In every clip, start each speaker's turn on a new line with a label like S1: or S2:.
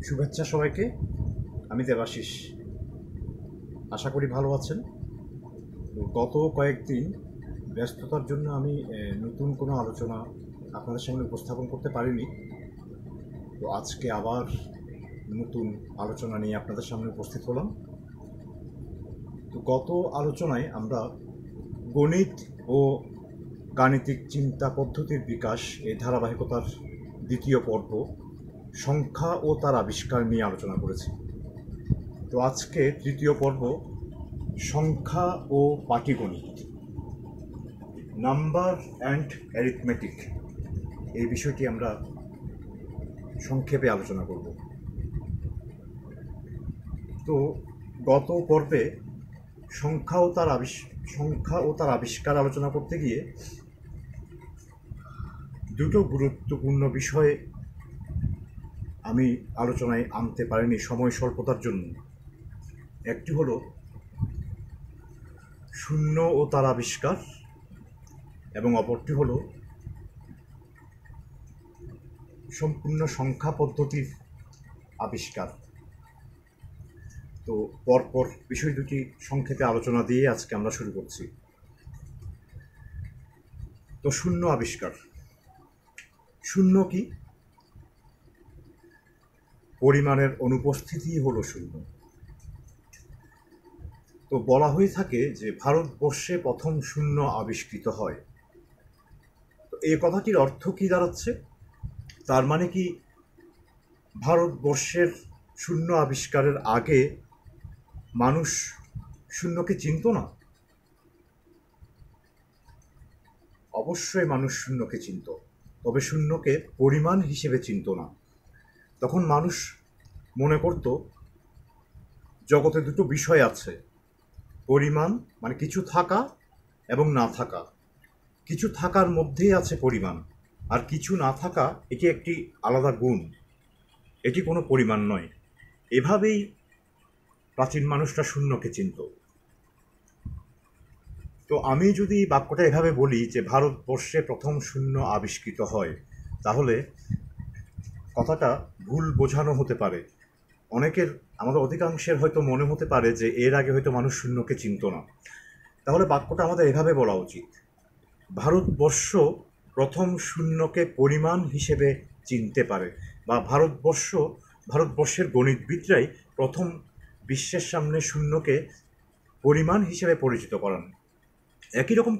S1: শুভেচ্ছা সবাইকে। আমি দেবাশিস। আশা করি ভালো আছেন। তো গত কয়েকদিন ব্যস্ততার জন্য আমি নতুন কোনো আলোচনা আপনাদের সামনে উপস্থাপন করতে পারিনি। তো আজকে আবার নতুন আলোচনা নিয়ে আপনাদের সামনে উপস্থিত হলাম। তো গত আলোচনায় আমরা গণিত ও গাণিতিক চিন্তা পদ্ধতির বিকাশ এই ধারাবাহিকতার দ্বিতীয় পর্ব সংখ্যা ও তার আবিষ্কার নিয়ে আলোচনা করেছি। তো আজকে তৃতীয় পর্ব সংখ্যা ও পাটিগণিত, নাম্বার অ্যান্ড অ্যারিথমেটিক, এই বিষয়টি আমরা সংক্ষেপে আলোচনা করব। তো গত পর্বে সংখ্যা ও তার আবিষ্কার আলোচনা করতে গিয়ে দুটো গুরুত্বপূর্ণ বিষয় আমি আলোচনায় আনতে পারিনি সময় স্বল্পতার জন্য। একটি হলো শূন্য ও তার আবিষ্কার, এবং অপরটি হলো সম্পূর্ণ সংখ্যা পদ্ধতির আবিষ্কার। তো পরপর বিষয় দুটি সংক্ষেপে আলোচনা দিয়ে আজকে আমরা শুরু করছি। তো শূন্য আবিষ্কার। শূন্য কি? পরিমাণের অনুপস্থিতিই হলো শূন্য। তো বলা হয়ে থাকে যে ভারতবর্ষে প্রথম শূন্য আবিষ্কৃত হয়। তো এই কথাটির অর্থ কি দাঁড়াচ্ছে? তার মানে কি ভারতবর্ষের শূন্য আবিষ্কারের আগে মানুষ শূন্যকে চিনত না? অবশ্যই মানুষ শূন্যকে চিনত, তবে শূন্যকে পরিমাণ হিসেবে চিনত না। তখন মানুষ মনে করত জগতে দুটো বিষয় আছে, পরিমাণ মানে কিছু থাকা এবং না থাকা। কিছু থাকার মধ্যেই আছে পরিমাণ, আর কিছু না থাকা এটি একটি আলাদা গুণ, এটি কোনো পরিমাণ নয়। এভাবেই প্রাচীন মানুষরা শূন্যকে চিনত। তো আমি যদি বাক্যটা এভাবে বলি যে ভারতবর্ষে প্রথম শূন্য আবিষ্কৃত হয়, তাহলে কথাটা ভুল বোঝানো হতে পারে। আমাদের অধিকাংশের হয়তো মনে হতে পারে যে এর আগে হয়তো মানুষ শূন্যকে চিনত না। তাহলে বাক্যটা আমাদের এভাবে বলা উচিত: ভারতবর্ষ প্রথম শূন্যকে পরিমাণ হিসেবে চিনতে পারে, বা ভারতবর্ষের গণিতবিদরাই প্রথম বিশ্বের সামনে শূন্যকে পরিমাণ হিসেবে পরিচিত করান। একই রকম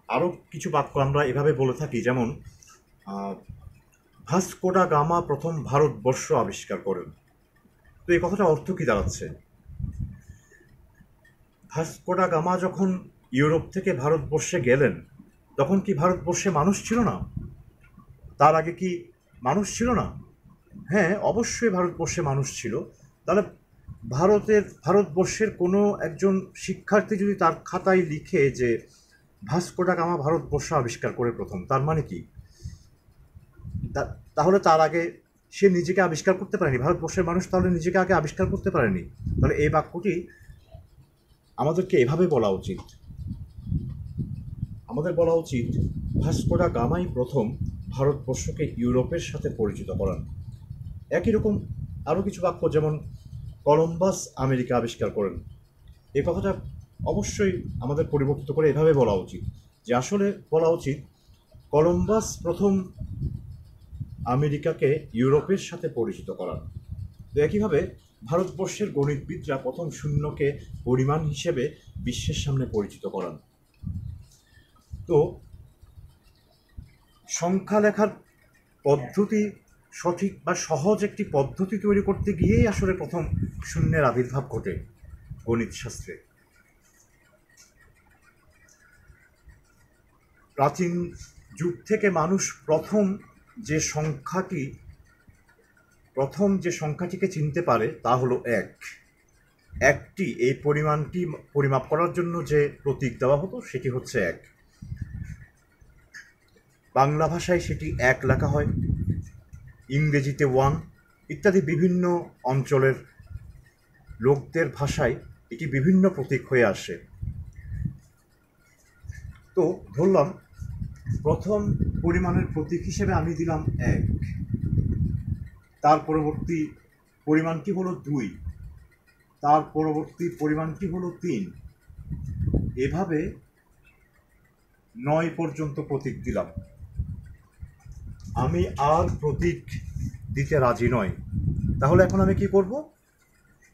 S1: আরও কিছু বাক্য আমরা এভাবে বলে থাকি, যেমন ভাস্কো ডা গামা প্রথম ভারতবর্ষ আবিষ্কার করেন। তো এই কথাটা অর্থ কি দাঁড়াচ্ছে? ভাস্কো ডা গামা যখন ইউরোপ থেকে ভারতবর্ষে গেলেন, তখন কি ভারতবর্ষে মানুষ ছিল না? তার আগে কি মানুষ ছিল না? হ্যাঁ, অবশ্যই ভারতবর্ষে মানুষ ছিল। তাহলে ভারতবর্ষের কোনো একজন শিক্ষার্থী যদি তার খাতায় লিখে যে ভাস্কো ডা গামা ভারতবর্ষ আবিষ্কার করে প্রথম, তার মানে কি? তাহলে তার আগে সে নিজেকে আবিষ্কার করতে পারেনি? ভারতবর্ষের মানুষ তাহলে নিজেকে আগে আবিষ্কার করতে পারেনি? তাহলে এই বাক্যটি আমাদেরকে এভাবে বলা উচিত। আমাদের বলা উচিত ভাস্কো ডা গামাই প্রথম ভারতবর্ষকে ইউরোপের সাথে পরিচিত করান। একই রকম আরও কিছু বাক্য, যেমন কলম্বাস আমেরিকা আবিষ্কার করেন। এই কথাটা অবশ্যই আমাদের পরিবর্তিত করে এভাবে বলা উচিত, যে আসলে বলা উচিত কলম্বাস প্রথম আমেরিকাকে ইউরোপের সাথে পরিচিত করান। তো একইভাবে ভারতবর্ষের গণিতবিদরা প্রথম শূন্যকে পরিমাণ হিসেবে বিশ্বের সামনে পরিচিত করান। তো সংখ্যা লেখার পদ্ধতি সঠিক বা সহজ একটি পদ্ধতি তৈরি করতে গিয়েই আসলে প্রথম শূন্যের আবির্ভাব ঘটে গণিত শাস্ত্রে। প্রাচীন যুগ থেকে মানুষ প্রথম যে সংখ্যাটিকে চিনতে পারে তা হলো এক। একটি, এই পরিমাণটি পরিমাপ করার জন্য যে প্রতীক দেওয়া হতো সেটি হচ্ছে এক। বাংলা ভাষায় সেটি এক লেখা হয়, ইংরেজিতে ওয়ান, ইত্যাদি বিভিন্ন অঞ্চলের লোকদের ভাষায় এটি বিভিন্ন প্রতীক হয়ে আসে। তো ধরলাম প্রথম পরিমাণের প্রতীক হিসেবে আমি দিলাম এক। তার পরবর্তী পরিমাণটি হলো 2, তার পরবর্তী পরিমাণটি হলো 3। এভাবে 9 পর্যন্ত প্রতীক দিলাম। আমি আর প্রতীক দিতে রাজি নয়। তাহলে এখন আমি কি করব?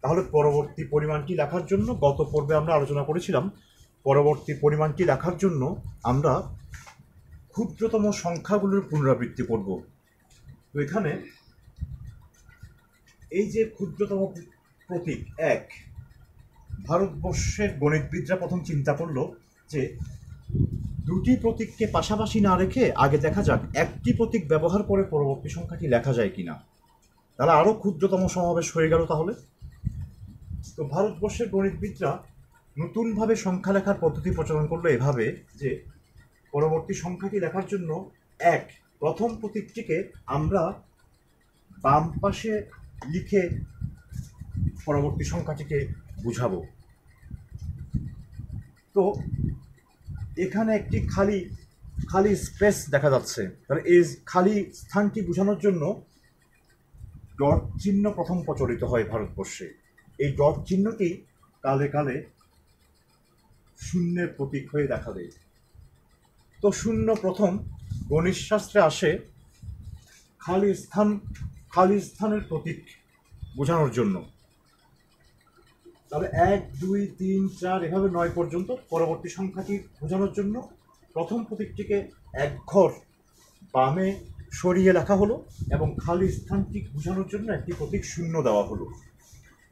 S1: তাহলে পরবর্তী পরিমাণটি লেখার জন্য, গত পর্বে আমরা আলোচনা করেছিলাম, পরবর্তী পরিমাণটি লেখার জন্য আমরা ক্ষুদ্রতম সংখ্যাগুলোর পুনরাবৃত্তি করব। তো এখানে এই যে ক্ষুদ্রতম প্রতীক 1, ভারতবর্ষের গণিতবিদরা প্রথম চিন্তা করলো যে দুটি প্রতীককে পাশাপাশি না রেখে আগে দেখা যাক একটি প্রতীক ব্যবহার করে পরবর্তী সংখ্যাটি লেখা যায় কিনা। তাহলে আরও ক্ষুদ্রতম সমাবেশ হয়ে গেল। তাহলে তো ভারতবর্ষের গণিতবিদরা নতুনভাবে সংখ্যা লেখার পদ্ধতি প্রচলন করলো এভাবে যে পরবর্তী সংখ্যাটি লেখার জন্য প্রথম প্রতীকটিকে আমরা বাম পাশে লিখে পরবর্তী সংখ্যাটিকে বুঝাবো। তো এখানে একটি খালি স্পেস দেখা যাচ্ছে। তাহলে এই খালি স্থানটি বোঝানোর জন্য ডট চিহ্ন প্রথম প্রচলিত হয় ভারতবর্ষে। এই ডট চিহ্নটি কালে কালে শূন্যের প্রতীক হয়ে দেখা দেয়। তো শূন্য প্রথম গণিতশাস্ত্রে আসে খালি স্থানের প্রতীক বোঝানোর জন্য। তাহলে 1, 2, 3, 4 এভাবে 9 পর্যন্ত পরবর্তী সংখ্যাটি বোঝানোর জন্য প্রথম প্রতীকটিকে এক ঘর বামে সরিয়ে লেখা হলো এবং খালি স্থানটি বোঝানোর জন্য একটি প্রতীক শূন্য দেওয়া হলো।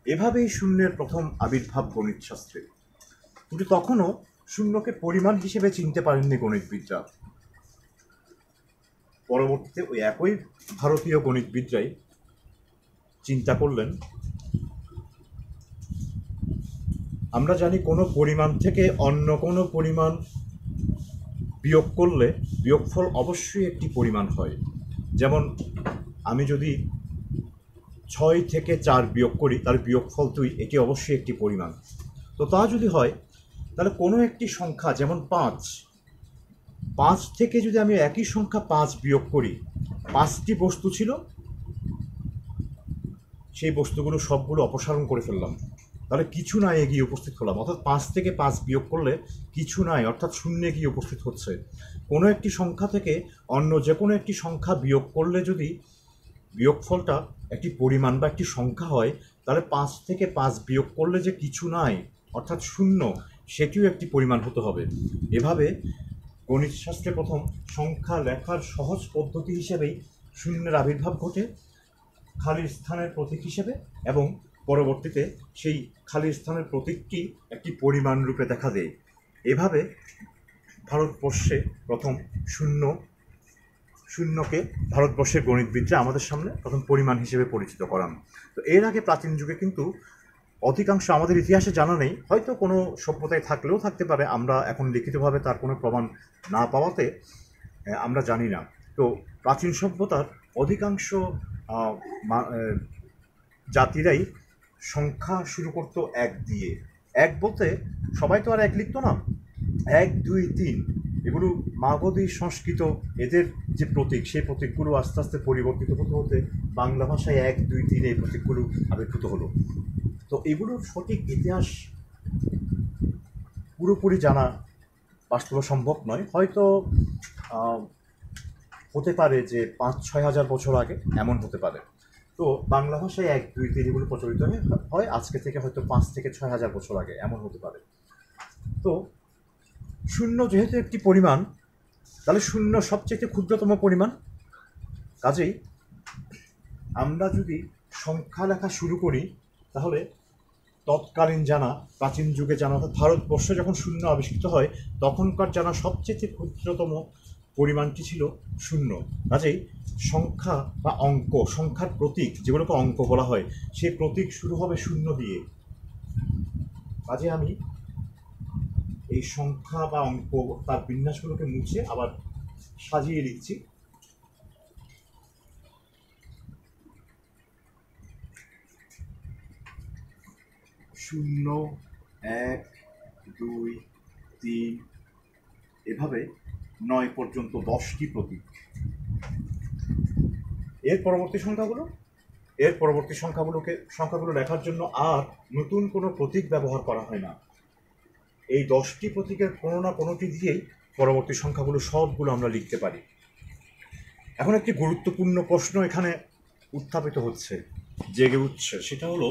S1: এভাবেই শূন্যের প্রথম আবির্ভাব গণিতশাস্ত্রে। কিন্তু তখনও শূন্যকে পরিমাণ হিসেবে চিনতে পারেননি গণিতবিদরা। পরবর্তীতে ওই একই ভারতীয় গণিতবিদরাই চিন্তা করলেন, আমরা জানি কোনো পরিমাণ থেকে অন্য কোনো পরিমাণ বিয়োগ করলে বিয়োগফল অবশ্যই একটি পরিমাণ হয়। যেমন আমি যদি 6 থেকে 4 বিয়োগ করি তাহলে বিয়োগফল 2, এটি অবশ্যই একটি পরিমাণ। তো তা যদি হয় তাহলে কোনো একটি সংখ্যা যেমন 5 থেকে যদি আমি একই সংখ্যা 5 বিয়োগ করি, 5টি বস্তু ছিল, সেই বস্তুগুলো সবগুলো অপসারণ করে ফেললাম, তাহলে কিছু নাই এগিয়ে উপস্থিত হলাম। অর্থাৎ 5 থেকে 5 বিয়োগ করলে কিছু নাই, অর্থাৎ শূন্যে গিয়ে উপস্থিত হচ্ছে। কোনো একটি সংখ্যা থেকে অন্য যে কোনো একটি সংখ্যা বিয়োগ করলে যদি বিয়োগফলটা একটি পরিমাণ বা একটি সংখ্যা হয়, তাহলে 5 থেকে 5 বিয়োগ করলে যে কিছু নাই অর্থাৎ শূন্য, সেটিও একটি পরিমাণ হতে হবে। এভাবে গণিতশাস্ত্রে প্রথম সংখ্যা লেখার সহজ পদ্ধতি হিসেবেই শূন্যের আবির্ভাব ঘটে খালি স্থানের প্রতীক হিসেবে, এবং পরবর্তীতে সেই খালি স্থানের প্রতীকটি একটি পরিমাণ রূপে দেখা দেয়। এভাবে ভারতবর্ষে প্রথম শূন্যকে ভারতবর্ষের গণিতবিদরা আমাদের সামনে প্রথম পরিমাণ হিসেবে পরিচিত করান। তো এর আগে প্রাচীন যুগে কিন্তু অধিকাংশ আমাদের ইতিহাসে জানা নেই, হয়তো কোনো সভ্যতায় থাকলেও থাকতে পারে, আমরা এখন লিখিতভাবে তার কোনো প্রমাণ না পাওয়াতে আমরা জানি না। তো প্রাচীন সভ্যতার অধিকাংশ জাতিরাই সংখ্যা শুরু করতো 1 দিয়ে। 1 বলতে সবাই তো আর 1 লিখতো না। 1, 2, 3 এগুলো মাগধী সংস্কৃত এদের যে প্রতীক, সেই প্রতীকগুলো আস্তে আস্তে পরিবর্তিত হতে হতে বাংলা ভাষায় 1, 2, 3 এই প্রতীকগুলো আবির্ভূত হলো। তো এগুলোর সঠিক ইতিহাস পুরোপুরি জানা বাস্তবে সম্ভব নয়। হয়তো হতে পারে যে 5-6 হাজার বছর আগে, এমন হতে পারে। তো বাংলা ভাষায় 1, 2, 3 এগুলো প্রচলিত হয় আজকে থেকে হয়তো 5 থেকে 6 হাজার বছর আগে, এমন হতে পারে। তো শূন্য যেহেতু একটি পরিমাণ, তাহলে শূন্য সবচেয়ে ক্ষুদ্রতম পরিমাণ। কাজেই আমরা যদি সংখ্যা লেখা শুরু করি তাহলে তৎকালীন জানা, প্রাচীন যুগে জানা, অর্থাৎ ভারতবর্ষে যখন শূন্য আবিষ্কৃত হয় তখনকার জানা সবচেয়ে ক্ষুদ্রতম পরিমাণটি ছিল শূন্য। কাজেই সংখ্যা বা অঙ্ক, সংখ্যার প্রতীক যেগুলোকে অঙ্ক বলা হয়, সেই প্রতীক শুরু হবে শূন্য দিয়ে। কাজে আমি এই সংখ্যা বা অঙ্ক তার বিন্যাসগুলোকে মুছে আবার সাজিয়ে লিখছি। 0, 1, 2, 3 এভাবে 9 পর্যন্ত 10টি প্রতীক। এর পরবর্তী সংখ্যাগুলো এর পরবর্তী সংখ্যাগুলো লেখার জন্য আর নতুন কোনো প্রতীক ব্যবহার করা হয় না। এই 10টি প্রতীকের কোনো না কোনোটি দিয়েই পরবর্তী সংখ্যাগুলো সবগুলো আমরা লিখতে পারি। এখন একটি গুরুত্বপূর্ণ প্রশ্ন এখানে উত্থাপিত হচ্ছে, জেগে উঠছে, সেটা হলো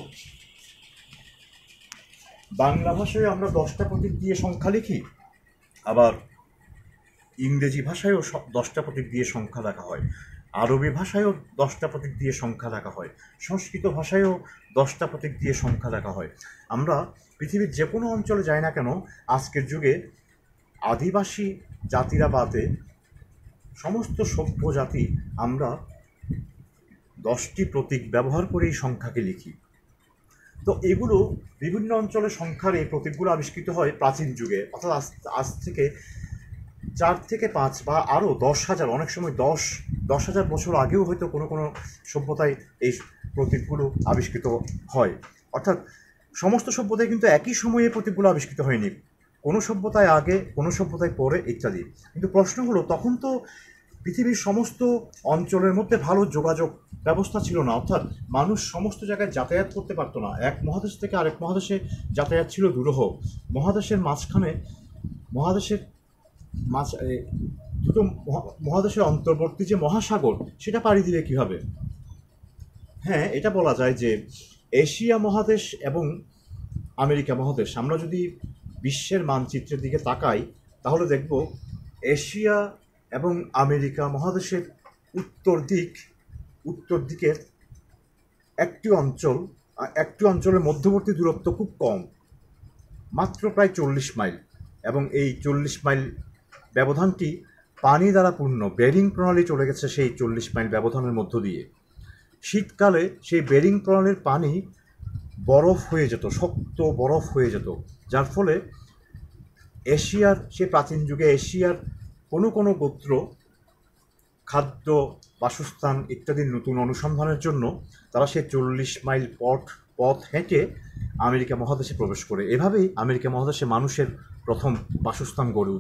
S1: বাংলা ভাষায় আমরা 10টা প্রতীক দিয়ে সংখ্যা লিখি, আবার ইংরেজি ভাষায়ও 10টা প্রতীক দিয়ে সংখ্যা লেখা হয়, আরবি ভাষায়ও 10টা প্রতীক দিয়ে সংখ্যা লেখা হয়, সংস্কৃত ভাষায়ও 10টা প্রতীক দিয়ে সংখ্যা লেখা হয়। আমরা পৃথিবীর যে কোনো অঞ্চলে যাই না কেন, আজকের যুগে আদিবাসী জাতিরা বাদে সমস্ত সভ্য জাতি আমরা 10টি প্রতীক ব্যবহার করেই সংখ্যাকে লিখি। তো এগুলো বিভিন্ন অঞ্চলে সংখ্যার এই প্রতীকগুলো আবিষ্কৃত হয় প্রাচীন যুগে, অর্থাৎ আজ থেকে 4 থেকে 5 বা আরও 10,000, অনেক সময় 10,000 বছর আগেও হয়তো কোনো কোনো সভ্যতায় এই প্রতীকগুলো আবিষ্কৃত হয়। অর্থাৎ সমস্ত সভ্যতায় কিন্তু একই সময়ে প্রতীকগুলো আবিষ্কৃত হয়নি, কোনো সভ্যতায় আগে, কোনো সভ্যতায় পরে ইত্যাদি। কিন্তু প্রশ্ন হলো, তখন তো পৃথিবীর সমস্ত অঞ্চলের মধ্যে ভালো যোগাযোগ ব্যবস্থা ছিল না, অর্থাৎ মানুষ সমস্ত জায়গায় যাতায়াত করতে পারতো না, এক মহাদেশ থেকে আরেক মহাদেশে যাতায়াত ছিল দুরূহ। মহাদেশের মাঝখানে দুটো মহাদেশের অন্তর্বর্তী যে মহাসাগর, সেটা পাড়ি দিবে কীভাবে? হ্যাঁ, এটা বলা যায় যে এশিয়া মহাদেশ এবং আমেরিকা মহাদেশ, আমরা যদি বিশ্বের মানচিত্রের দিকে তাকাই তাহলে দেখব এশিয়া এবং আমেরিকা মহাদেশের উত্তর দিকের একটি অঞ্চলের মধ্যবর্তী দূরত্ব খুব কম, মাত্র প্রায় 40 মাইল, এবং এই 40 মাইল ব্যবধানটি পানি দ্বারা পূর্ণ। বেরিং প্রণালী চলে গেছে সেই 40 মাইল ব্যবধানের মধ্য দিয়ে। শীতকালে সেই বেরিং প্রণালীর পানি বরফ হয়ে যেত, শক্ত বরফ হয়ে যেত, যার ফলে সেই প্রাচীন যুগে এশিয়ার কোনো কোনো গোত্র খাদ্য, বাসস্থান ইত্যাদির নতুন অনুসন্ধানের জন্য তারা সেই 40 মাইল পথ হেঁটে আমেরিকা মহাদেশে প্রবেশ করে। এভাবেই আমেরিকা মহাদেশে মানুষের প্রথম বাসস্থান গড়ে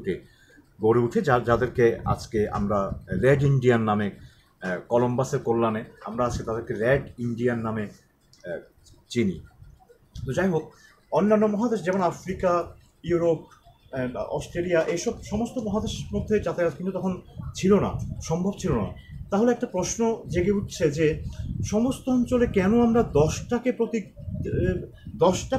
S1: উঠে যাদেরকে আজকে আমরা রেড ইন্ডিয়ান নামে, কলম্বাসের কল্যাণে আমরা আজকে তাদেরকে রেড ইন্ডিয়ান নামে চিনি। তো যাই হোক, অন্যান্য মহাদেশ যেমন আফ্রিকা, ইউরোপ, অস্ট্রেলিয়া, এইসব সমস্ত মহাদেশের মধ্যে যাতায়াত কিন্তু তখন সম্ভব ছিল না। তাহলে একটা প্রশ্ন জেগে উঠছে যে সমস্ত অঞ্চলে কেন আমরা 10টা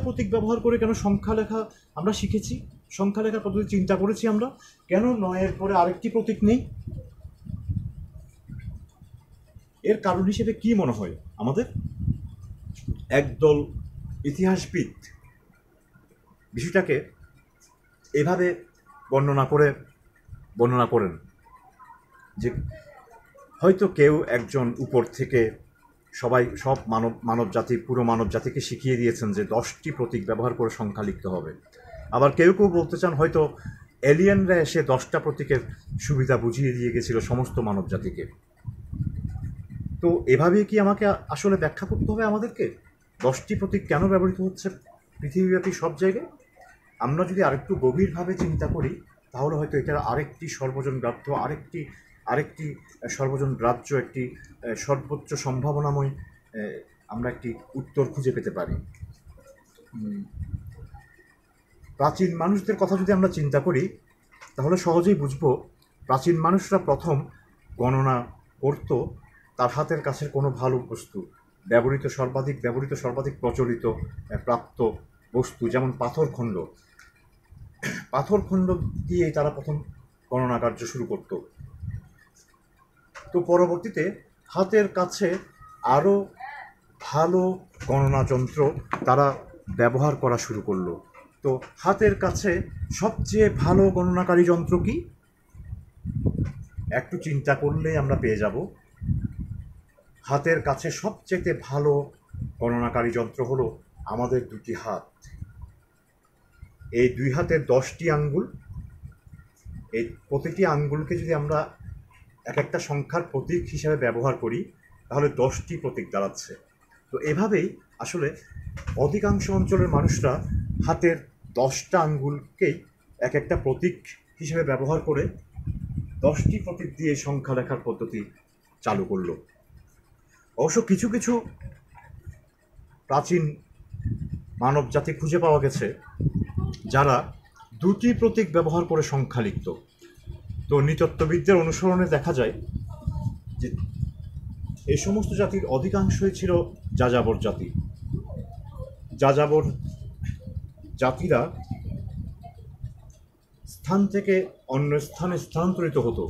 S1: প্রতীক ব্যবহার করে কেন সংখ্যা লেখা আমরা শিখেছি, সংখ্যা লেখার পদ্ধতি চিন্তা করেছি আমরা, কেন 9-এর পরে আরেকটি প্রতীক নেই? এর কারণ হিসেবে কি মনে হয় আমাদের? একদল ইতিহাসবিদ বিষয়টাকে এভাবে বর্ণনা করেন যে হয়তো কেউ একজন উপর থেকে সব পুরো মানব জাতিকে শিখিয়ে দিয়েছেন যে 10টি প্রতীক ব্যবহার করে সংখ্যা লিখতে হবে। আবার কেউ বলতে চান হয়তো এলিয়েনরা এসে 10টা প্রতীকের সুবিধা বুঝিয়ে দিয়ে গেছিল সমস্ত মানব জাতিকে। তো এভাবেই কি আমাকে আসলে ব্যাখ্যা করতে হবে আমাদেরকে 10টি প্রতীক কেন ব্যবহৃত হচ্ছে পৃথিবীব্যাপী সব জায়গায়? আমরা যদি আরেকটু গভীরভাবে চিন্তা করি তাহলে হয়তো এটার আরেকটি সর্বজন গ্রাহ্য একটি সর্বোচ্চ সম্ভাবনাময় আমরা একটি উত্তর খুঁজে পেতে পারি। প্রাচীন মানুষদের কথা যদি আমরা চিন্তা করি তাহলে সহজেই বুঝব প্রাচীন মানুষরা প্রথম গণনা করত তার হাতের কাছের কোনো ভালো বস্তু, সর্বাধিক প্রচলিত প্রাপ্ত বস্তু, যেমন পাথরখণ্ড দিয়েই তারা প্রথম গণনা কার্য শুরু করত। তো পরবর্তীতে হাতের কাছে আরও ভালো গণনা যন্ত্র তারা ব্যবহার করা শুরু করলো। তো হাতের কাছে সবচেয়ে ভালো গণনাকারী যন্ত্র কি? একটু চিন্তা করলেই আমরা পেয়ে যাব হাতের কাছে সবচেয়ে ভালো গণনাকারী যন্ত্র হলো আমাদের দুটি হাত। এই দুই হাতের 10টি আঙ্গুল, এই প্রতিটি আঙ্গুলকে যদি আমরা এক একটা সংখ্যার প্রতীক হিসাবে ব্যবহার করি তাহলে 10টি প্রতীক দাঁড়াচ্ছে। তো এভাবেই আসলে অধিকাংশ অঞ্চলের মানুষরা হাতের 10টা আঙ্গুলকেই এক একটা প্রতীক হিসেবে ব্যবহার করে 10টি প্রতীক দিয়ে সংখ্যা লেখার পদ্ধতি চালু করলো। অবশ্য কিছু কিছু প্রাচীন মানব জাতি খুঁজে পাওয়া গেছে যারা দুটি প্রতীক ব্যবহার করে সংখ্যা লিখত। তো নৃতত্ত্ববিদদের অনুসরণে দেখা যায় যে এই সমস্ত জাতির অধিকাংশই ছিল যাযাবর জাতি। যাযাবর জাতিরা স্থান থেকে অন্য স্থানে স্থানান্তরিত হতো।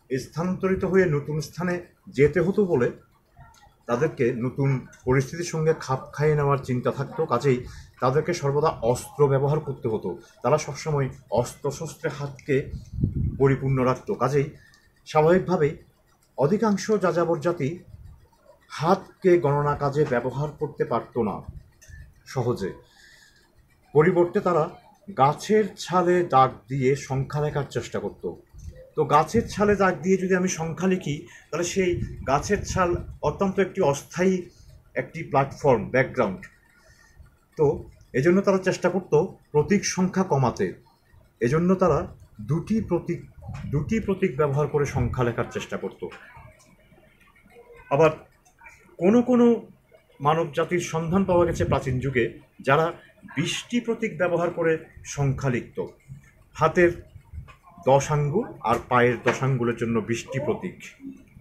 S1: স্থানান্তরিত হয়ে নতুন স্থানে যেতে হতো বলে তাদেরকে নতুন পরিস্থিতির সঙ্গে খাপ খাইয়ে নেওয়ার চিন্তা থাকতো, কাজেই তাদেরকে সর্বদা অস্ত্র ব্যবহার করতে হতো। তারা সবসময় অস্ত্রশস্ত্রে হাতকে পরিপূর্ণ রাখত। কাজেই স্বাভাবিকভাবেই অধিকাংশ যাযাবর জাতি হাতকে গণনা কাজে ব্যবহার করতে পারত না সহজে। পরিবর্তে তারা গাছের ছালে দাগ দিয়ে সংখ্যা লেখার চেষ্টা করত। তো গাছের ছালে দাগ দিয়ে যদি আমি সংখ্যা লিখি, তাহলে সেই গাছের ছাল অত্যন্ত একটি অস্থায়ী একটি প্ল্যাটফর্ম, ব্যাকগ্রাউন্ড। তো এজন্য তারা চেষ্টা করত প্রতীক সংখ্যা কমাতে। এজন্য তারা দুটি প্রতীক ব্যবহার করে সংখ্যা লেখার চেষ্টা করত। আবার কোনো কোনো মানব জাতির সন্ধান পাওয়া গেছে প্রাচীন যুগে যারা 20টি প্রতীক ব্যবহার করে সংখ্যা লিখত। হাতের 10 আঙ্গুল আর পায়ের 10 আঙ্গুলের জন্য 20টি প্রতীক।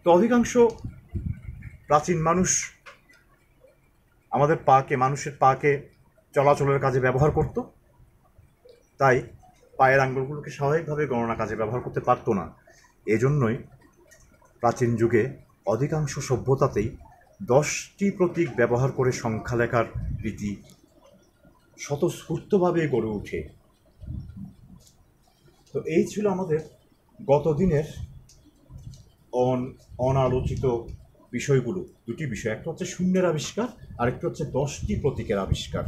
S1: তো অধিকাংশ প্রাচীন মানুষ আমাদের মানুষের পাকে চলাচলের কাজে ব্যবহার করত, তাই পায়ের আঙ্গুলগুলোকে স্বাভাবিকভাবে গণনা কাজে ব্যবহার করতে পারতো না। এজন্যই প্রাচীন যুগে অধিকাংশ সভ্যতাতেই 10টি প্রতীক ব্যবহার করে সংখ্যা লেখার রীতি স্বতঃস্ফূর্তভাবে গড়ে ওঠে। তো এই ছিল আমাদের গত দিনের অনালোচিত বিষয়গুলো। দুটি বিষয়, একটা হচ্ছে শূন্যের আবিষ্কার আর একটা হচ্ছে 10টি প্রতীকের আবিষ্কার।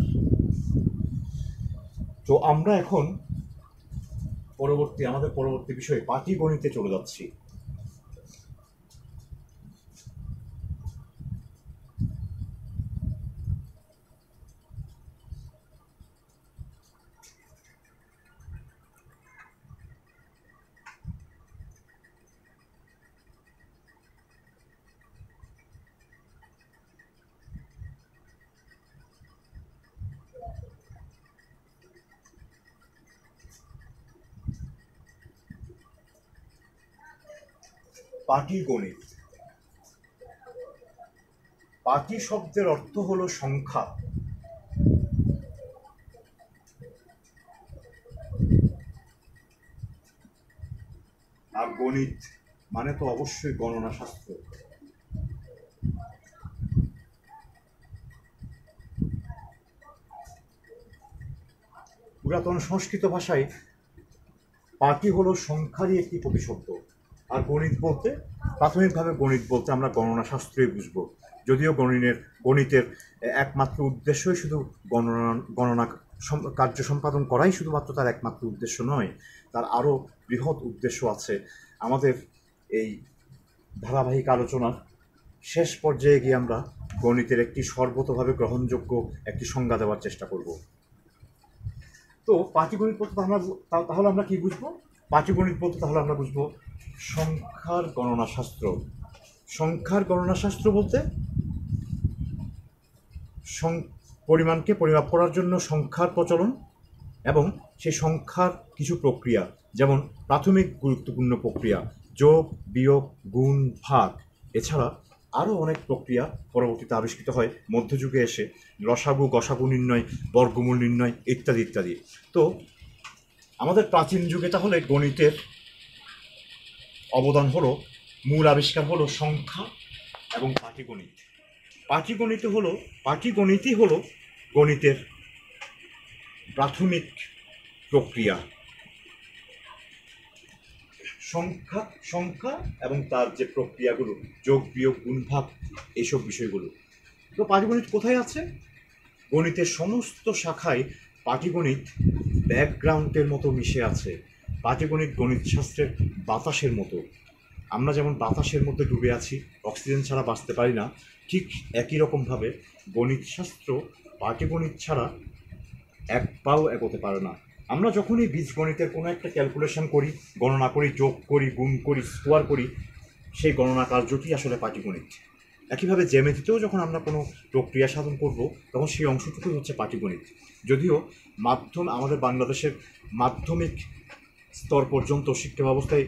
S1: তো আমরা এখন আমাদের পরবর্তী বিষয়ে পাটিগণিতে চলে যাচ্ছি। পাটিগণিত। পাটি শব্দের অর্থ হলো সংখ্যা। আর গণিত মানে তো অবশ্যই গণনা শাস্ত্র। পুরাতন সংস্কৃত ভাষায় পাটি হলো সংখ্যারই একটি প্রতিশব্দ। আর প্রাথমিকভাবে গণিত বলতে আমরা গণনা শাস্ত্রই বুঝবো। যদিও গণিতের একমাত্র উদ্দেশ্যই শুধু গণনা কার্য সম্পাদন করাই শুধুমাত্র তার একমাত্র উদ্দেশ্য নয়, তার আরও বৃহৎ উদ্দেশ্য আছে। আমাদের এই ধারাবাহিক আলোচনার শেষ পর্যায়ে গিয়ে আমরা গণিতের একটি সর্বতোভাবে গ্রহণযোগ্য একটি সংজ্ঞা দেওয়ার চেষ্টা করব। তো পাটিগণিত বলতে তাহলে আমরা কি বুঝবো? পাটিগণিত বলতে তাহলে আমরা বুঝবো সংখ্যার গণনা শাস্ত্র। সংখ্যার গণনা শাস্ত্র বলতে পরিমাণকে পরিমাপ করার জন্য সংখ্যার প্রচলন এবং সেই সংখ্যার কিছু প্রক্রিয়া, যেমন প্রাথমিক গুরুত্বপূর্ণ প্রক্রিয়া যোগ, বিয়োগ, গুণ, ভাগ। এছাড়া আরও অনেক প্রক্রিয়া পরবর্তীতে আবিষ্কৃত হয় মধ্যযুগে এসে, লসাগু, গসাগু নির্ণয়, বর্গমূল নির্ণয় ইত্যাদি ইত্যাদি। তো আমাদের প্রাচীন যুগে তাহলে গণিতের অবদান হলো, মূল আবিষ্কার হলো সংখ্যা এবং পাটিগণিত। পাটিগণিতই হলো গণিতের প্রাথমিক প্রক্রিয়া। সংখ্যা এবং তার যে প্রক্রিয়াগুলো, যোগ, বিয়োগ, গুণ, ভাগ, এইসব বিষয়গুলো। তো পাটিগণিত কোথায় আছে? গণিতের সমস্ত শাখায় পাটিগণিত ব্যাকগ্রাউন্ডের মতো মিশে আছে। পাটিগণিত গণিত শাস্ত্রের বাতাসের মতো। আমরা যেমন বাতাসের মধ্যে ডুবে আছি, অক্সিজেন ছাড়া বাঁচতে পারি না, ঠিক একই রকমভাবে গণিত শাস্ত্র পাটিগণিত ছাড়া এক পাও এগোতে পারে না। আমরা যখনই বীজগণিতের কোনো একটা ক্যালকুলেশন করি, গণনা করি, যোগ করি, গুণ করি, স্কোয়ার করি, সেই গণনা কার্যটি আসলে পাটিগণিত। একইভাবে জ্যামিতিতেও যখন আমরা কোনো প্রক্রিয়া সাধন করব তখন সেই অংশটুকুই হচ্ছে পাটিগণিত। যদিও আমাদের বাংলাদেশের মাধ্যমিক স্তর পর্যন্ত শিক্ষা ব্যবস্থায়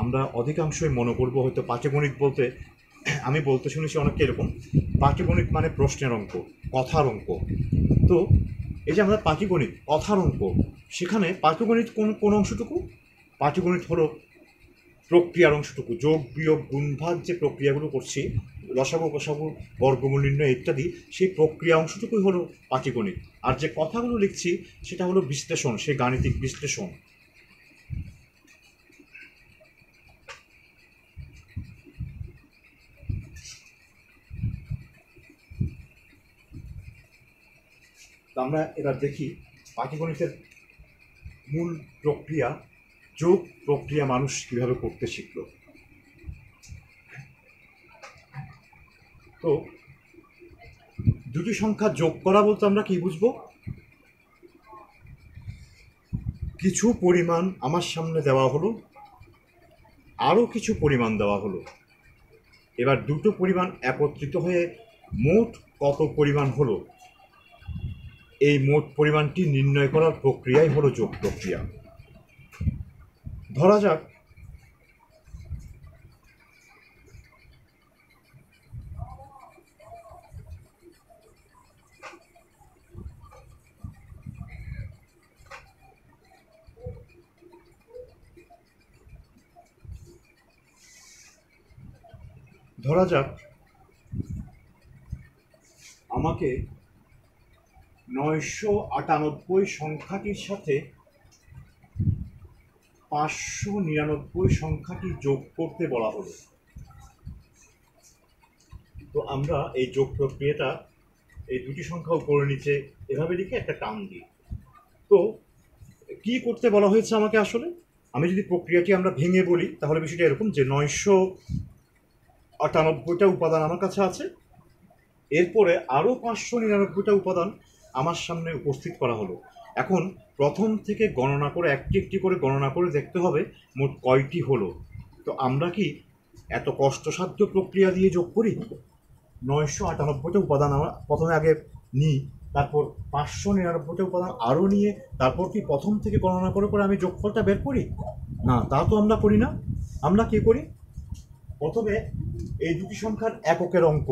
S1: আমরা অধিকাংশই মনে করব হয়তো পাটিগণিত বলতে, আমি বলতে শুনেছি অনেকে এরকম, পাটিগণিত মানে প্রশ্নের অঙ্ক, কথার অঙ্ক। তো এই যে আমাদের পাটিগণিত কথার অঙ্ক, সেখানে পাটিগণিত কোন অংশটুকু? পাটিগণিত হলো প্রক্রিয়ার অংশটুকু, যোগ বিয়োগ গুণভাগ যে প্রক্রিয়াগুলো করছি, লসাগু কষাগু বর্গমূল নির্ণয় ইত্যাদি, সেই প্রক্রিয়া অংশটুকুই হলো পাটিগণিত। আর যে কথাগুলো লিখছি সেটা হলো বিশ্লেষণ, সেই গাণিতিক বিশ্লেষণ। আমরা এবার দেখি পাটিগণিতের মূল প্রক্রিয়া, যোগ প্রক্রিয়া মানুষ কীভাবে করতে শিখল। তো দুটি সংখ্যা যোগ করা বলতে আমরা কি বুঝবো? কিছু পরিমাণ আমার সামনে দেওয়া হলো, আরও কিছু পরিমাণ দেওয়া হলো, এবার দুটো পরিমাণ একত্রিত হয়ে মোট কত পরিমাণ হলো, এই মোট পরিমাণটি নির্ণয় করার প্রক্রিয়াই হলো যোগ প্রক্রিয়া। ধরা যাক আমাকে 998 সংখ্যাটির সাথে 599 সংখ্যাটি যোগ করতে বলা হলো। তো আমরা এই যোগ প্রক্রিয়াটা এই দুটি সংখ্যা উপরে নিচে এভাবে লিখে একটা টান দিই। তো কি করতে বলা হয়েছে আমাকে? আসলে আমি যদি প্রক্রিয়াটি আমরা ভেঙে বলি তাহলে বিষয়টা এরকম যে 998টা উপাদান আমার কাছে আছে, এরপরে আরও 599টা উপাদান আমার সামনে উপস্থিত করা হলো। এখন প্রথম থেকে গণনা করে একটি একটি করে গণনা করে দেখতে হবে মোট কয়টি হলো। তো আমরা কি এত কষ্টসাধ্য প্রক্রিয়া দিয়ে যোগ করি? 998টা উপাদান আমরা প্রথমে আগে নিই, তারপর 599টা উপাদান আরও নিয়ে তারপর কি প্রথম থেকে গণনা করে করে আমি যোগফলটা বের করি? না, তা তো আমরা করি না। আমরা কি করি? প্রথমে এই দুটি সংখ্যার এককের অঙ্ক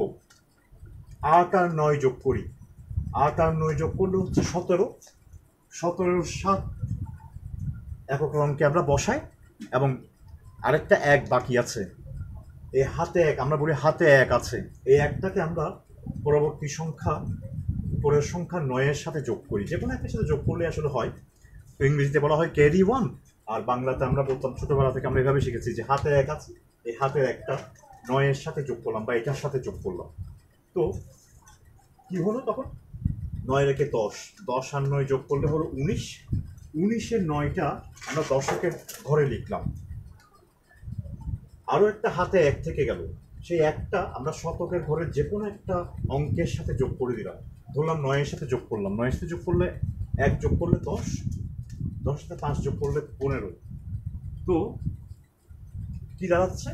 S1: 8 আর 9 যোগ করি। 8 আর 9 যোগ করলে হচ্ছে 17। 17-এর 7 এককের অঙ্কে আমরা বসাই, এবং আরেকটা 1 বাকি আছে, এই হাতে 1, আমরা বলি হাতে 1 আছে, এই একটাকে আমরা পরবর্তী সংখ্যা, পরের সংখ্যা 9-এর সাথে যোগ করি। যে কোনো একটার সাথে যোগ করলে আসলে হয়। তো ইংরেজিতে বলা হয় ক্যারি 1, আর বাংলাতে আমরা বলতাম ছোটোবেলা থেকে আমরা এভাবে শিখেছি যে হাতে 1 আছে, এই হাতের 1টা 9-এর সাথে যোগ করলাম বা এটার সাথে যোগ করলাম। তো কি হলো তখন? 9 রেখে 10, 10 আর 9 যোগ করলে হলো 19। 19-এর 9টা আমরা দশকের ঘরে লিখলাম। আরও একটা হাতে 1 থেকে গেল, সেই একটা আমরা শতকের ঘরের যে কোনো একটা অঙ্কের সাথে যোগ করে দিলাম। ধরলাম 9-এর সাথে যোগ করলাম, 9-এর সাথে যোগ করলে 1 যোগ করলে 10, 10 সাথে 5 যোগ করলে 15। তো কি দাঁড়াচ্ছে?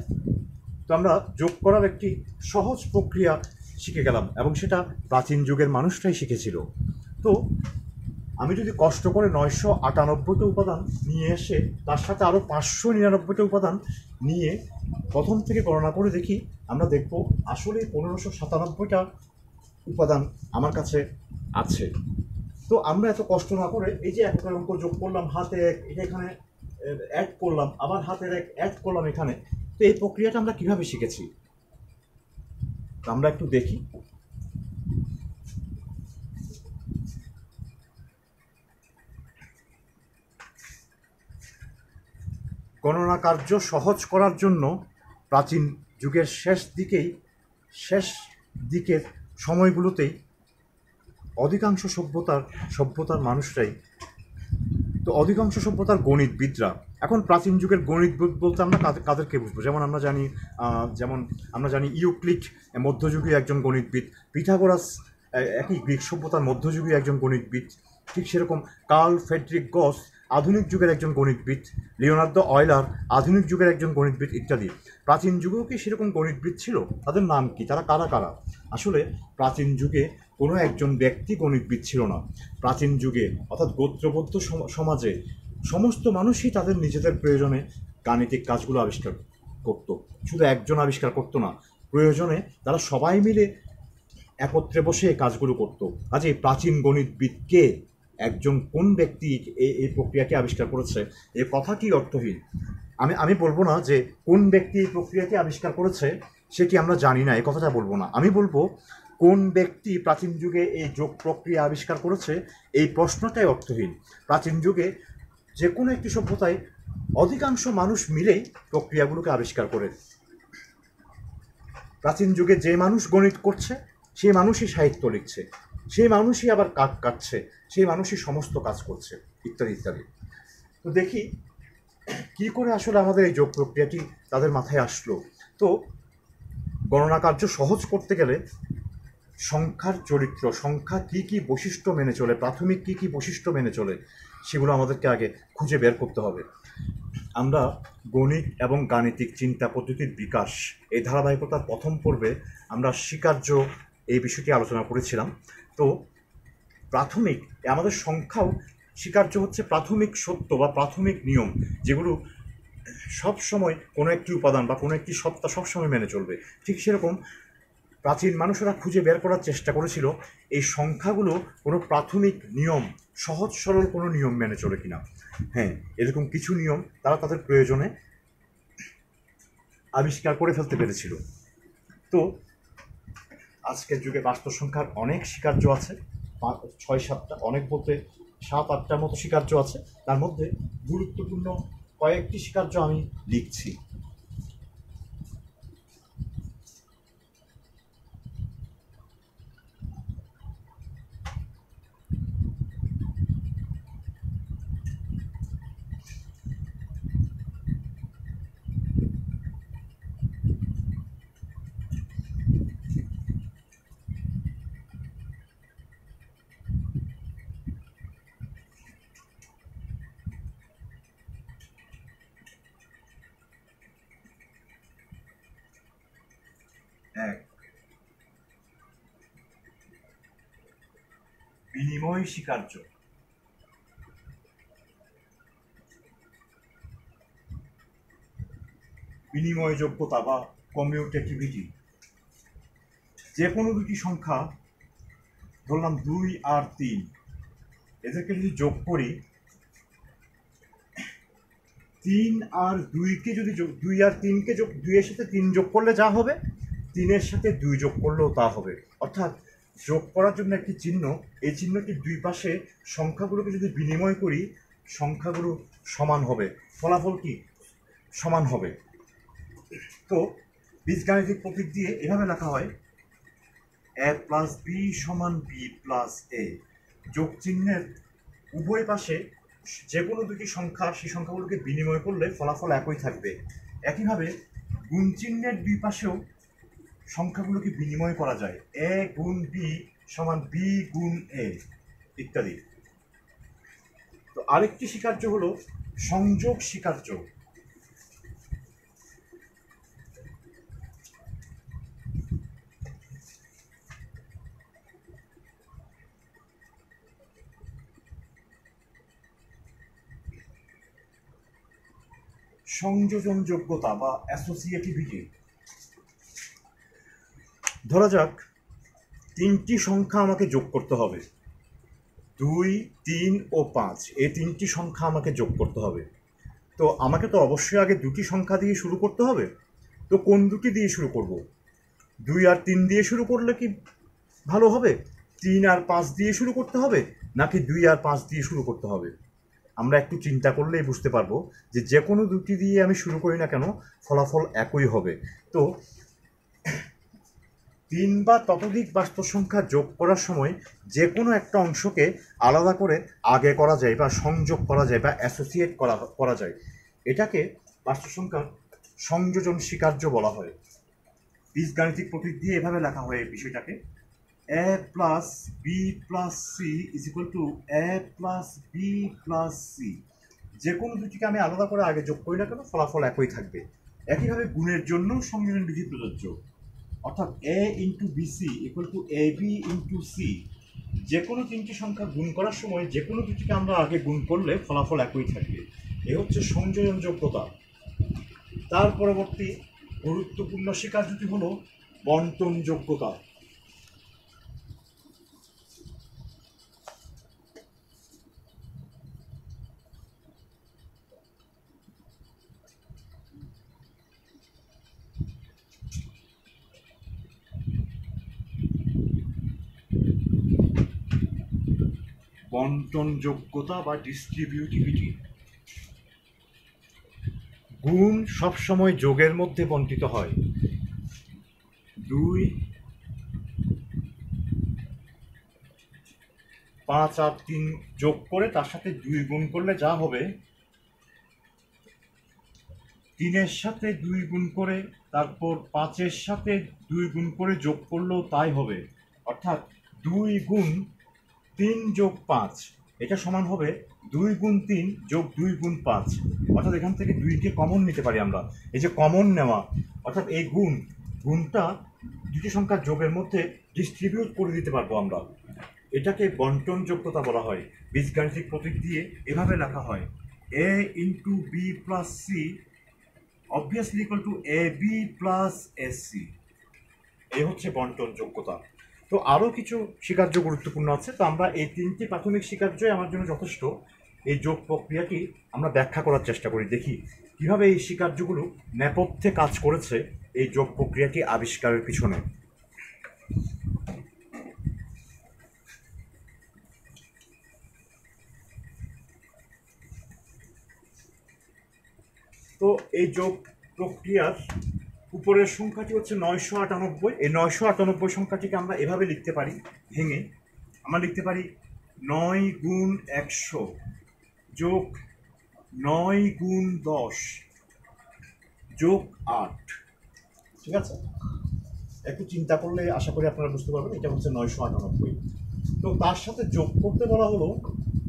S1: তো আমরা যোগ করার একটি সহজ প্রক্রিয়া শিখে গেলাম, এবং সেটা প্রাচীন যুগের মানুষটাই শিখেছিল। তো আমি যদি কষ্ট করে 998টা উপাদান নিয়ে এসে তার সাথে আরও 599টা উপাদান নিয়ে প্রথম থেকে গণনা করে দেখি, আমরা দেখব আসলে 1597টা উপাদান আমার কাছে আছে। তো আমরা এত কষ্ট না করে এই যে একটা অঙ্ক যোগ করলাম, হাতে 1, এটা এখানে অ্যাড করলাম, আবার হাতের 1 অ্যাড করলাম এখানে। তো এই প্রক্রিয়াটা আমরা কিভাবে শিখেছি আমরা একটু দেখি। গণনা কার্য সহজ করার জন্য প্রাচীন যুগের শেষ দিকের সময়গুলোতেই অধিকাংশ সভ্যতার মানুষরাই, তো অধিকাংশ সভ্যতার গণিতবিদরা, এখন প্রাচীন যুগের গণিতবিদ বলতে আমরা কাদেরকে বুঝবো? যেমন আমরা জানি ইউক্লিড মধ্যযুগীয় একজন গণিতবিদ, পিথাগোরাস একই গ্রিক সভ্যতার মধ্যযুগীয় একজন গণিতবিদ, ঠিক সেরকম কার্ল ফ্রেডরিক গস আধুনিক যুগের একজন গণিতবিদ, লিওনার্দো অয়লার আধুনিক যুগের একজন গণিতবিদ ইত্যাদি। প্রাচীন যুগেও কি সেরকম গণিতবিদ ছিল? তাদের নাম কি? তারা কারা কারা? আসলে প্রাচীন যুগে কোনো একজন ব্যক্তি গণিতবিদ ছিল না। প্রাচীন যুগে অর্থাৎ গোত্রবদ্ধ সমাজে সমস্ত মানুষই তাদের নিজেদের প্রয়োজনে গাণিতিক কাজগুলো আবিষ্কার করত। শুধু একজন আবিষ্কার করতো না, প্রয়োজনে তারা সবাই মিলে একত্রে বসে এই কাজগুলো করত। কাজে প্রাচীন গণিতবিদকে, একজন কোন ব্যক্তি এই প্রক্রিয়াকে আবিষ্কার করেছে, এ কথা কি অর্থহীন। আমি বলবো না যে কোন ব্যক্তি এই প্রক্রিয়াকে আবিষ্কার করেছে সেটি আমরা জানি না, এই কথাটা বলবো না। আমি বলবো কোন ব্যক্তি প্রাচীন যুগে এই যোগ প্রক্রিয়া আবিষ্কার করেছে, এই প্রশ্নটাই অর্থহীন। প্রাচীন যুগে যে কোনো একটি সভ্যতায় অধিকাংশ মানুষ মিলেই প্রক্রিয়াগুলোকে আবিষ্কার করে। প্রাচীন যুগে যে মানুষ গণিত করছে সেই মানুষই সাহিত্য লিখছে, সেই মানুষই আবার কাঠ কাটছে, সেই মানুষই সমস্ত কাজ করছে, ইত্যাদি ইত্যাদি। তো দেখি কি করে আসলে আমাদের এই যোগ প্রক্রিয়াটি তাদের মাথায় আসলো। তো গণনা কার্য সহজ করতে গেলে সংখ্যার চরিত্র, সংখ্যা কি কি বৈশিষ্ট্য মেনে চলে, প্রাথমিক কি কি বৈশিষ্ট্য মেনে চলে, সেগুলো আমাদেরকে আগে খুঁজে বের করতে হবে। আমরা গণিত এবং গাণিতিক চিন্তা পদ্ধতির বিকাশ এই ধারাবাহিকতার প্রথম পর্বে আমরা স্বীকার্য এই বিষয়টি আলোচনা করেছিলাম। তো প্রাথমিক আমাদের সংখ্যাও স্বীকার্য হচ্ছে প্রাথমিক সত্য বা প্রাথমিক নিয়ম, যেগুলো সব সময় কোনো একটি উপাদান বা কোনো একটি সত্তা সবসময় মেনে চলবে। ঠিক সেরকম প্রাচীন মানুষেরা খুঁজে বের করার চেষ্টা করেছিল এই সংখ্যাগুলো কোনো প্রাথমিক নিয়ম, সহজ সরল কোনো নিয়ম মেনে চলে কিনা। হ্যাঁ, এরকম কিছু নিয়ম তারা তাদের প্রয়োজনে আবিষ্কার করে ফেলতে পেরেছিল। তো আজকের যুগে বাস্তব সংখ্যার অনেক স্বীকার্য আছে, 6-7টা, অনেক বলতে 7-8টার মতো স্বীকার্য আছে। তার মধ্যে গুরুত্বপূর্ণ কয়েকটি স্বীকার্য আমি লিখছি। এক, বিনিময় স্বীকার্য। বিনিময়যোগ্যতা বা কমিউটেটিভিটি। যে কোনো দুটি সংখ্যা, ধরলাম 2 আর 3, এদেরকে যদি যোগ করি, 3 আর 2কে যদি 2 আর 3কে যোগ, 2-এর সাথে 3 যোগ করলে যা হবে, 3-এর সাথে 2 যোগ করলেও তা হবে। অর্থাৎ যোগ করার জন্য একটি চিহ্ন, এই চিহ্নটির দুই পাশে সংখ্যাগুলোকে যদি বিনিময় করি, সংখ্যাগুলো সমান হবে, ফলাফল কি সমান হবে। তো বীজগাণিতিক প্রতীক দিয়ে এভাবে লেখা হয় a প্লাস বি সমান বি প্লাস এ। যোগ চিহ্নের উভয় পাশে যে কোনো দুটি সংখ্যা, সেই সংখ্যাগুলোকে বিনিময় করলে ফলাফল একই থাকবে। একইভাবে গুণ চিহ্নের দুই পাশেও সংখ্যাগুলোকে বিনিময় করা যায়, এ গুণ বি সমান বি গুণ এ ইত্যাদি। তো আরেকটি স্বীকার্য হলো সংযোগ স্বীকার্য। সংযোজনযোগ্যতা বা অ্যাসোসিয়েটিভিটি। ধরা যাক 3টি সংখ্যা আমাকে যোগ করতে হবে, 2, 3 ও 5, এই 3টি সংখ্যা আমাকে যোগ করতে হবে। তো আমাকে তো অবশ্যই আগে দুটি সংখ্যা দিয়ে শুরু করতে হবে। তো কোন দুটি দিয়ে শুরু করব? 2 আর 3 দিয়ে শুরু করলে কি ভালো হবে, 3 আর 5 দিয়ে শুরু করতে হবে, নাকি 2 আর 5 দিয়ে শুরু করতে হবে? আমরা একটু চিন্তা করলেই বুঝতে পারবো যে যে কোনো দুটি দিয়ে আমি শুরু করি না কেন, ফলাফল একই হবে। তো 3 বা ততোধিক বাস্তব সংখ্যা যোগ করার সময় যে কোনো একটা অংশকে আলাদা করে আগে করা যায় বা সংযোগ করা যায় বা অ্যাসোসিয়েট করা যায়, এটাকে বাস্তব সংখ্যার সংযোজন স্বীকার্য বলা হয়। বীজগাণিতিক প্রতীক দিয়ে এভাবে লেখা হয় এই বিষয়টাকে, a plus B plus C is equal to a plus B plus C. যে কোনো দুটিকে আমি আলাদা করে আগে যোগ করি না কেন ফলাফল একই থাকবে। একইভাবে গুণের জন্য সংযোজন বিধি প্রযোজ্য, অর্থাৎ A into B C equal to A B into C. যে কোনো তিনটি সংখ্যা গুণ করার সময় যে কোনো দুটিকে আমরা আগে গুণ করলে ফলাফল একই থাকবে। এ হচ্ছে সংযোজনযোগ্যতা। তার পরবর্তী গুরুত্বপূর্ণ স্বীকার্যটি হলো বন্টনযোগ্যতা। বন্টনযোগ্যতা বা ডিস্ট্রিবিউটিভিটি। গুণ সবসময় যোগের মধ্যে বন্টিত হয়। 2, 5 আর 3 যোগ করে তার সাথে 2 গুণ করলে যা হবে, 3-এর সাথে 2 গুণ করে তারপর 5-এর সাথে 2 গুণ করে যোগ করলেও তাই হবে। অর্থাৎ 2 গুণ 3 যোগ 5 এটা সমান হবে 2 গুণ 3 যোগ 2 গুণ 5। অর্থাৎ এখান থেকে 2কে কমন নিতে পারি আমরা। এই যে কমন নেওয়া, অর্থাৎ এই গুণটা দুটি সংখ্যার যোগের মধ্যে ডিস্ট্রিবিউট করে দিতে পারবো আমরা। এটাকে বন্টনযোগ্যতা বলা হয়। বীজগাণিতিক প্রতীক দিয়ে এভাবে লেখা হয়, A into B plus C obviously equal to A B plus S C. এই হচ্ছে বন্টনযোগ্যতা। তো আরও কিছু স্বীকার্য গুরুত্বপূর্ণ আছে, তো আমরা এই 3টি প্রাথমিক স্বীকার্যই আমার জন্য যথেষ্ট। এই যোগ প্রক্রিয়াটি আমরা ব্যাখ্যা করার চেষ্টা করি, দেখি কিভাবে এই স্বীকার্যগুলো নেপথ্যে কাজ করেছে এই যোগ প্রক্রিয়াটি আবিষ্কারের পিছনে। তো এই যোগ প্রক্রিয়ার উপরের সংখ্যাটি হচ্ছে 998। এই 998 সংখ্যাটিকে আমরা এভাবে লিখতে পারি, ভেঙে আমরা লিখতে পারি 9 গুণ 100 যোগ 9 গুণ 10 যোগ 8। ঠিক আছে, একটু চিন্তা করলে আশা করি আপনারা বুঝতে পারবেন এটা হচ্ছে 998। তো তার সাথে যোগ করতে বলা হলো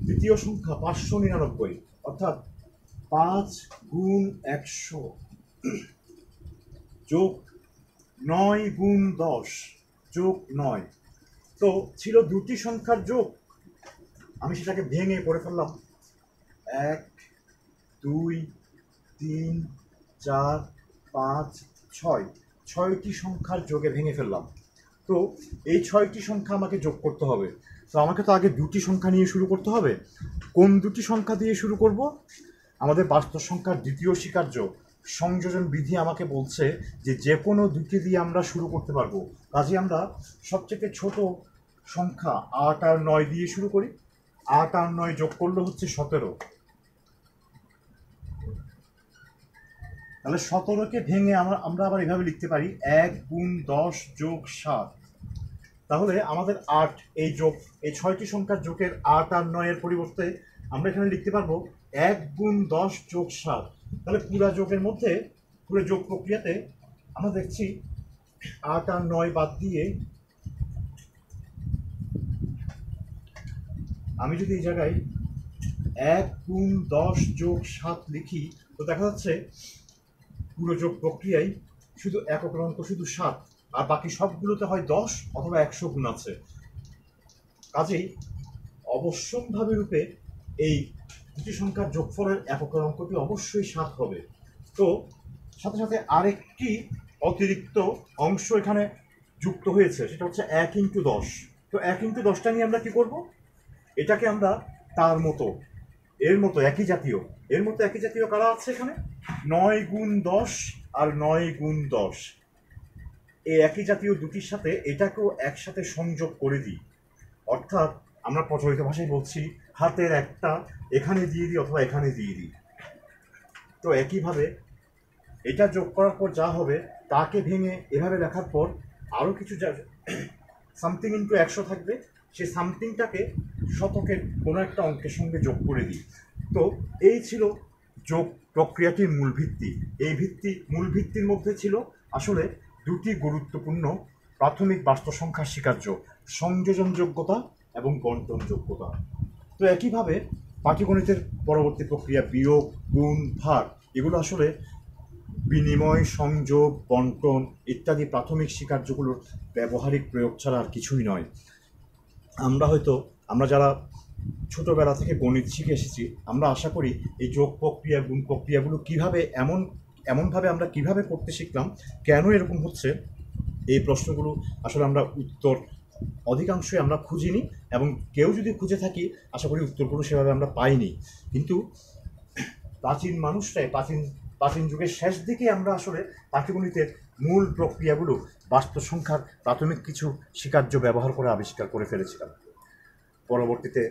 S1: দ্বিতীয় সংখ্যা 599, অর্থাৎ 5 গুণ 100 যোগ 9 গুণ 10 যোগ 9। তো ছিল দুটি সংখ্যার যোগ, আমি সেটাকে ভেঙে করে ফেললাম 1, 2, 3, 4, 5, 6, 6টি সংখ্যার যোগে ভেঙে ফেললাম। তো এই 6টি সংখ্যা আমাকে যোগ করতে হবে। তো আমাকে তো আগে দুটি সংখ্যা নিয়ে শুরু করতে হবে। কোন দুটি সংখ্যা দিয়ে শুরু করব? আমাদের বাস্তব সংখ্যার দ্বিতীয় স্বীকার্য সংযোজন বিধি আমাকে বলছে যে যে কোনো দুটি দিয়ে আমরা শুরু করতে পারবো। কাজে আমরা সবচেয়ে ছোট সংখ্যা 8 আর 9 দিয়ে শুরু করি। 8 আর 9 যোগ করলে হচ্ছে 17। তাহলে 17কে ভেঙে আমরা আবার এভাবে লিখতে পারি 1 গুণ 10 যোগ 7। তাহলে আমাদের 8 এই 6টি সংখ্যার যোগের 8 আর 9 এর পরিবর্তে আমরা এখানে লিখতে পারবো 1 গুণ 10 যোগ 7। তাহলে পুরা যোগের মধ্যে, পুরো যোগ প্রক্রিয়াতে আমরা দেখছি 8 আর 9 বাদ দিয়ে আমি যদি এই জায়গায় 1 গুণ 10 যোগ 7 লিখি, তো দেখা যাচ্ছে পুরো যোগ প্রক্রিয়ায় শুধু একক অঙ্ক শুধু 7, আর বাকি সবগুলোতে হয় 10 অথবা 100 গুণ আছে। কাজেই অবশ্যম্ভাবী রূপে এই দুটি সংখ্যার যোগফলের একক অঙ্কটি অবশ্যই 7 হবে। তো সাথে সাথে আরেকটি অতিরিক্ত অংশ এখানে যুক্ত হয়েছে, সেটা হচ্ছে 1 ইন্টু 10। তো 1 ইন্টু 10টা নিয়ে আমরা কি করব? এটাকে আমরা তার মতো এর মতো একই জাতীয় কারা আছে এখানে? 9 গুণ 10 আর 9 গুণ 10, এই একই জাতীয় দুটির সাথে এটাকেও একসাথে সংযোগ করে দিই। অর্থাৎ আমরা প্রচলিত ভাষায় বলছি হাতের একটা এখানে দিয়ে দিই অথবা এখানে দিয়ে দিই। তো একইভাবে এটা যোগ করার পর যা হবে তাকে ভেঙে এভাবে লেখার পর আরও কিছু সামথিং ইন্টু 100 থাকবে, সেই সামথিংটাকে শতকের কোনো একটা অঙ্কের সঙ্গে যোগ করে দিই। তো এই ছিল যোগ প্রক্রিয়াটির মূল ভিত্তি। এই মূল ভিত্তির মধ্যে ছিল আসলে দুটি গুরুত্বপূর্ণ প্রাথমিক বাস্তব সংখ্যার স্বীকার্য, সংযোজনযোগ্যতা এবং বন্টনযোগ্যতা। তো একইভাবে পাটিগণিতের পরবর্তী প্রক্রিয়া বিয়োগ, গুণ, ভাগ এগুলো আসলে বিনিময়, সংযোগ, বন্টন ইত্যাদি প্রাথমিক স্বীকার্যগুলোর ব্যবহারিক প্রয়োগ ছাড়া আর কিছুই নয়। আমরা যারা ছোটোবেলা থেকে গণিত শিখে এসেছি, আমরা আশা করি এই যোগ প্রক্রিয়া, গুণ প্রক্রিয়াগুলো কীভাবে এমনভাবে আমরা কীভাবে করতে শিখলাম, কেন এরকম হচ্ছে, এই প্রশ্নগুলো আসলে আমরা উত্তর অধিকাংশই আমরা খুঁজিনি, এবং কেউ যদি খুঁজে থাকি আশা করি উত্তরগুলো সেভাবে আমরা পাইনি। কিন্তু প্রাচীন মানুষরাই প্রাচীন যুগের শেষ দিকে আমরা আসলে পাটিগণিতের মূল প্রক্রিয়াগুলো বাস্তব সংখ্যার প্রাথমিক কিছু স্বীকার্য ব্যবহার করে আবিষ্কার করে ফেলেছিলাম। পরবর্তীতে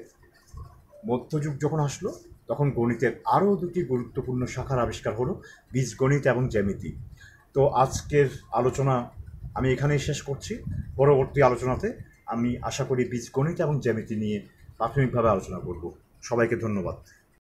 S1: মধ্যযুগ যখন আসলো, তখন গণিতের আরও দুটি গুরুত্বপূর্ণ শাখার আবিষ্কার হলো, বীজগণিত এবং জ্যামিতি। তো আজকের আলোচনা আমি এখানেই শেষ করছি। পরবর্তী আলোচনাতে আমি আশা করি বীজগণিত এবং জ্যামিতি নিয়ে প্রাথমিকভাবে আলোচনা করব। সবাইকে ধন্যবাদ।